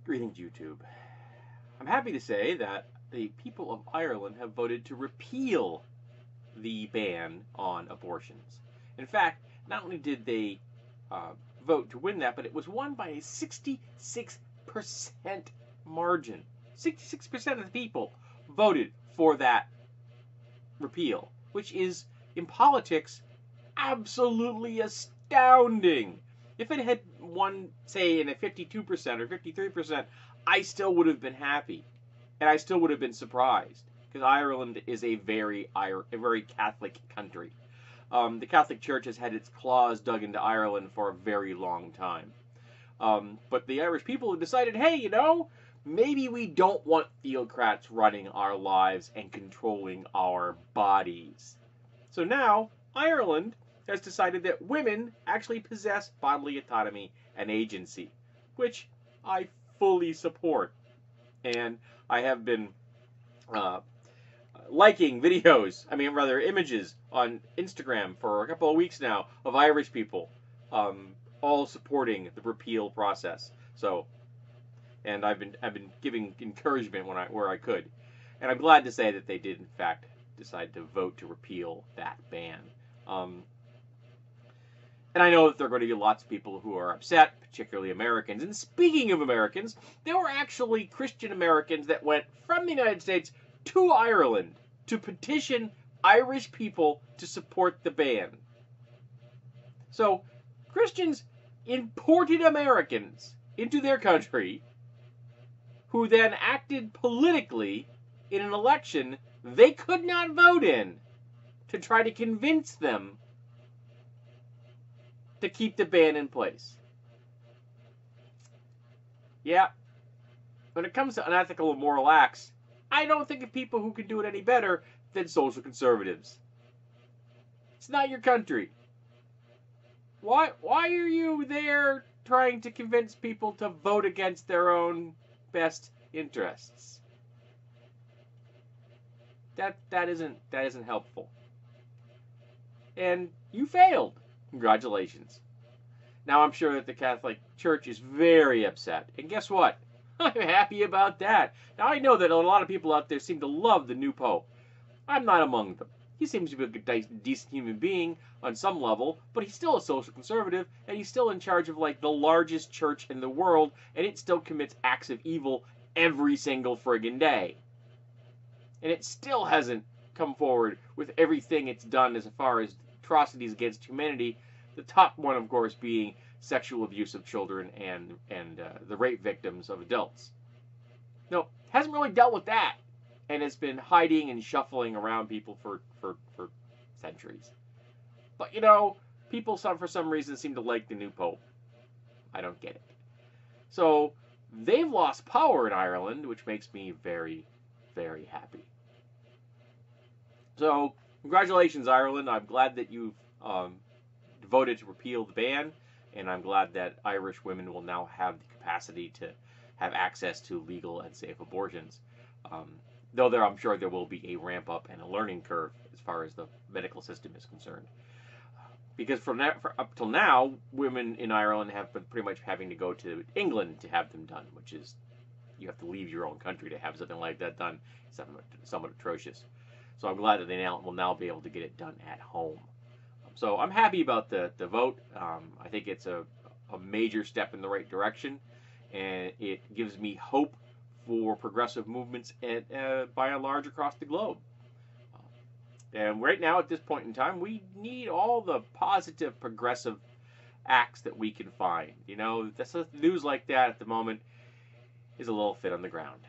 Greetings, YouTube. I'm happy to say that the people of Ireland have voted to repeal the ban on abortions. In fact, not only did they vote to win that, but it was won by a 66% margin. 66% of the people voted for that repeal, which is, in politics, absolutely astounding. If it had won, say, in a 52% or 53%, I still would have been happy, and I still would have been surprised, because Ireland is a very Catholic country. The Catholic Church has had its claws dug into Ireland for a very long time. But the Irish people have decided, hey, maybe we don't want theocrats running our lives and controlling our bodies. So now, Ireland has decided that women actually possess bodily autonomy and agency, which I fully support. And I have been liking images on Instagram for a couple of weeks now of Irish people all supporting the repeal process. So, and I've been giving encouragement where I could, and I'm glad to say that they did in fact decide to vote to repeal that ban. And I know that there are going to be lots of people who are upset, particularly Americans. And speaking of Americans, there were actually Christian Americans that went from the United States to Ireland to petition Irish people to support the ban. So, Christians imported Americans into their country who then acted politically in an election they could not vote in to try to convince them to keep the ban in place. Yeah, when it comes to unethical and moral acts, I don't think of people who can do it any better than social conservatives. It's not your country. Why are you there trying to convince people to vote against their own best interests? That isn't helpful. And you failed. Congratulations. Now I'm sure that the Catholic Church is very upset. And guess what? I'm happy about that. Now I know that a lot of people out there seem to love the new Pope. I'm not among them. He seems to be a decent human being on some level, but he's still a social conservative, and he's still in charge of the largest church in the world, and it still commits acts of evil every single friggin' day. And it still hasn't come forward with everything it's done as far as atrocities against humanity, the top one, of course, being sexual abuse of children and the rape victims of adults. No, hasn't really dealt with that, and has been hiding and shuffling around people for centuries. But, people for some reason seem to like the new Pope. I don't get it. So, they've lost power in Ireland, which makes me very, very happy. So, congratulations, Ireland. I'm glad that you've voted to repeal the ban, and I'm glad that Irish women will now have the capacity to have access to legal and safe abortions. Though I'm sure there will be a ramp up and a learning curve as far as the medical system is concerned. Because up till now, women in Ireland have been pretty much having to go to England to have them done, which is, you have to leave your own country to have something like that done. It's somewhat atrocious. So I'm glad that they will now be able to get it done at home. So I'm happy about the vote. I think it's a major step in the right direction, and it gives me hope for progressive movements by and large across the globe. And right now, at this point in time, we need all the positive progressive acts that we can find. News like that at the moment is a little thin on the ground.